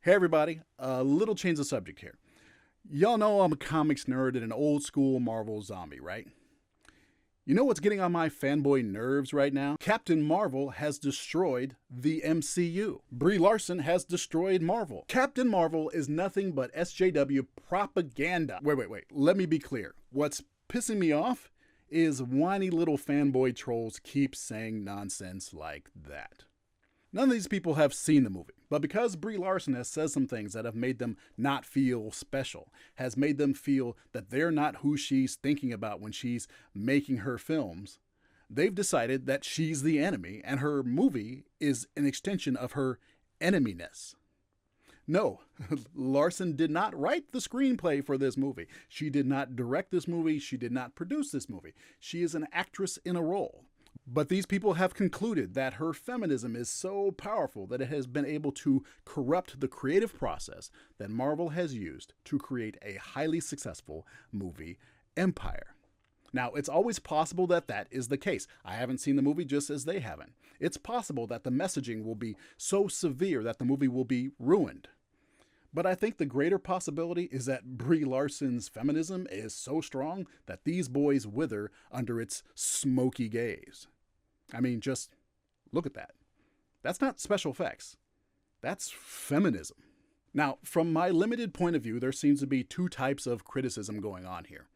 Hey everybody, a little change of subject here. Y'all know I'm a comics nerd and an old school Marvel zombie, right? You know what's getting on my fanboy nerves right now? Captain Marvel has destroyed the MCU. Brie Larson has destroyed Marvel. Captain Marvel is nothing but SJW propaganda. Wait. Let me be clear. What's pissing me off is whiny little fanboy trolls keep saying nonsense like that. None of these people have seen the movie, but because Brie Larson has said some things that have made them not feel special, has made them feel that they're not who she's thinking about when she's making her films, they've decided that she's the enemy and her movie is an extension of her eneminess. No, Larson did not write the screenplay for this movie. She did not direct this movie. She did not produce this movie. She is an actress in a role. But these people have concluded that her feminism is so powerful that it has been able to corrupt the creative process that Marvel has used to create a highly successful movie empire. Now, it's always possible that that is the case. I haven't seen the movie just as they haven't. It's possible that the messaging will be so severe that the movie will be ruined. But I think the greater possibility is that Brie Larson's feminism is so strong that these boys wither under its smoky gaze. I mean, just look at that. That's not special effects. That's feminism. Now, from my limited point of view, there seems to be two types of criticism going on here.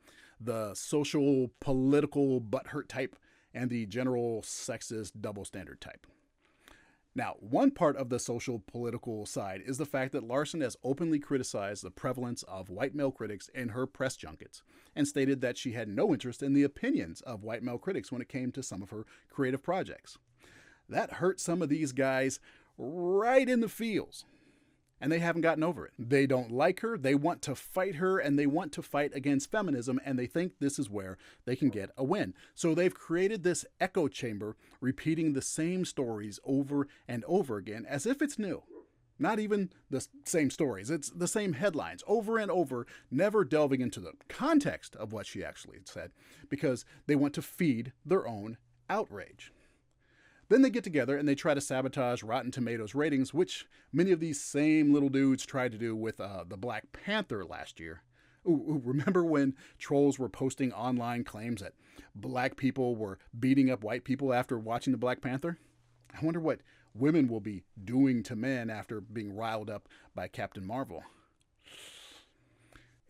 The social, political, butthurt type and the general sexist double standard type. Now, one part of the social political side is the fact that Larson has openly criticized the prevalence of white male critics in her press junkets and stated that she had no interest in the opinions of white male critics when it came to some of her creative projects. That hurt some of these guys right in the feels, and they haven't gotten over it. They don't like her, they want to fight her, and they want to fight against feminism, and they think this is where they can get a win. So they've created this echo chamber, repeating the same stories over and over again as if it's new. Not even the same stories, it's the same headlines over and over, never delving into the context of what she actually said, because they want to feed their own outrage. Then they get together and they try to sabotage Rotten Tomatoes ratings, which many of these same little dudes tried to do with the Black Panther last year. Ooh, remember when trolls were posting online claims that black people were beating up white people after watching the Black Panther? I wonder what women will be doing to men after being riled up by Captain Marvel.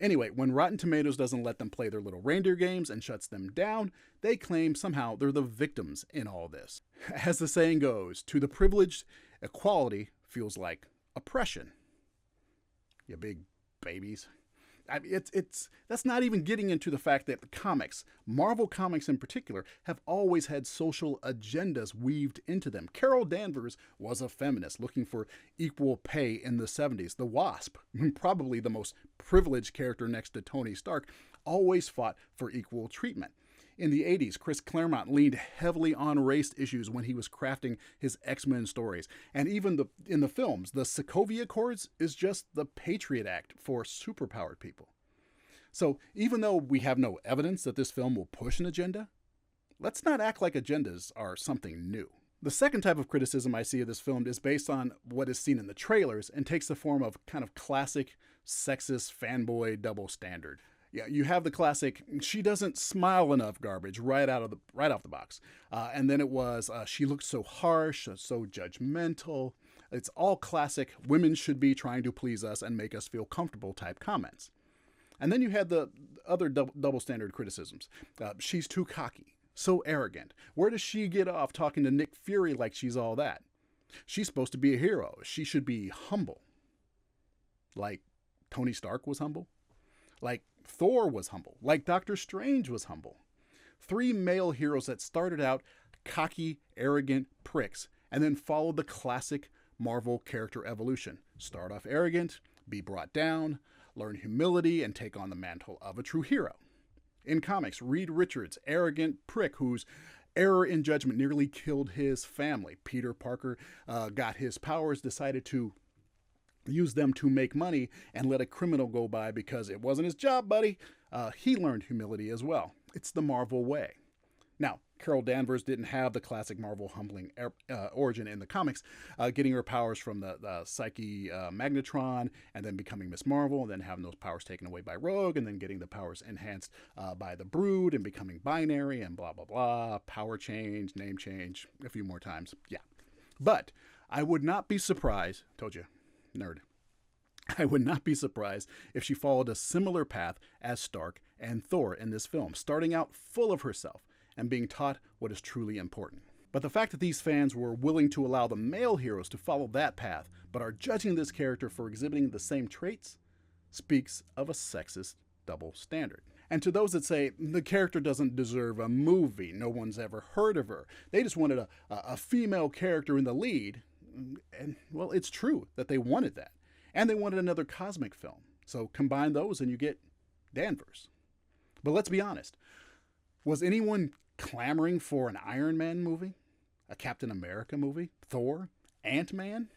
Anyway, when Rotten Tomatoes doesn't let them play their little reindeer games and shuts them down, they claim somehow they're the victims in all this. As the saying goes, to the privileged, equality feels like oppression. You big babies. That's not even getting into the fact that the comics, Marvel comics in particular, have always had social agendas weaved into them. Carol Danvers was a feminist looking for equal pay in the 70s. The Wasp, probably the most privileged character next to Tony Stark, always fought for equal treatment. In the 80s, Chris Claremont leaned heavily on race issues when he was crafting his X-Men stories. And even in the films, the Sokovia Accords is just the Patriot Act for superpowered people. So even though we have no evidence that this film will push an agenda, let's not act like agendas are something new. The second type of criticism I see of this film is based on what is seen in the trailers and takes the form of kind of classic sexist fanboy double standard. Yeah, you have the classic, she doesn't smile enough garbage right off the box. And then it was, she looks so harsh, so judgmental. It's all classic, women should be trying to please us and make us feel comfortable type comments. And then you had the other double standard criticisms. She's too cocky, so arrogant. Where does she get off talking to Nick Fury like she's all that? She's supposed to be a hero. She should be humble. Like Tony Stark was humble. Like Thor was humble, like Doctor Strange was humble. 3 male heroes that started out cocky, arrogant pricks and then followed the classic Marvel character evolution. Start off arrogant, be brought down, learn humility, and take on the mantle of a true hero. In comics, Reed Richards, arrogant prick whose error in judgment nearly killed his family. Peter Parker got his powers, decided to use them to make money and let a criminal go by because it wasn't his job, buddy. He learned humility as well. It's the Marvel way. Now, Carol Danvers didn't have the classic Marvel humbling origin in the comics, getting her powers from the Psyche Magnetron, and then becoming Miss Marvel, and then having those powers taken away by Rogue, and then getting the powers enhanced by the Brood, and becoming binary, and blah, blah, blah, power change, name change, a few more times. Yeah. But I would not be surprised, told you, nerd. I would not be surprised if she followed a similar path as Stark and Thor in this film, starting out full of herself and being taught what is truly important. But the fact that these fans were willing to allow the male heroes to follow that path, but are judging this character for exhibiting the same traits, speaks of a sexist double standard. And to those that say the character doesn't deserve a movie, no one's ever heard of her, they just wanted a female character in the lead, and well, it's true that they wanted that. And they wanted another cosmic film. So combine those and you get Danvers. But let's be honest. Was anyone clamoring for an Iron Man movie? A Captain America movie? Thor? Ant-Man?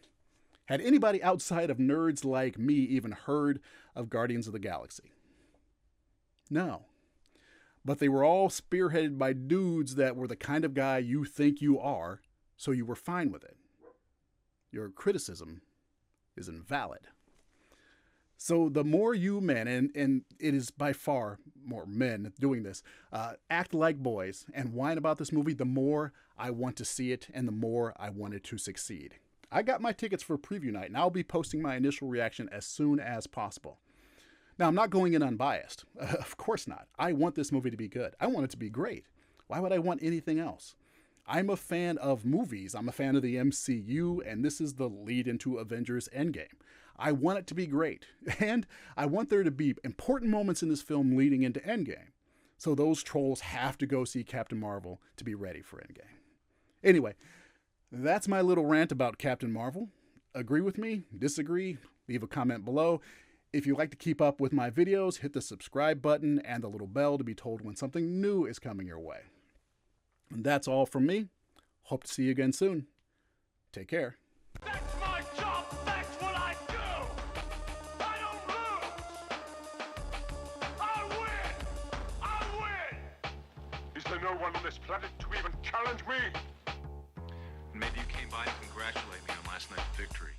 Had anybody outside of nerds like me even heard of Guardians of the Galaxy? No. But they were all spearheaded by dudes that were the kind of guy you think you are, so you were fine with it. Your criticism is invalid. So the more you men, and it is by far more men doing this, act like boys and whine about this movie, the more I want to see it and the more I want it to succeed. I got my tickets for preview night, and I'll be posting my initial reaction as soon as possible. Now, I'm not going in unbiased. Of course not. I want this movie to be good. I want it to be great. Why would I want anything else? I'm a fan of movies. I'm a fan of the MCU, and this is the lead into Avengers Endgame. I want it to be great, and I want there to be important moments in this film leading into Endgame. So those trolls have to go see Captain Marvel to be ready for Endgame. Anyway, that's my little rant about Captain Marvel. Agree with me? Disagree? Leave a comment below. If you'd like to keep up with my videos, hit the subscribe button and the little bell to be told when something new is coming your way. And that's all from me. Hope to see you again soon. Take care. That's my job. That's what I do. I don't lose. I win. I win. Is there no one on this planet to even challenge me? Maybe you came by to congratulate me on last night's victory.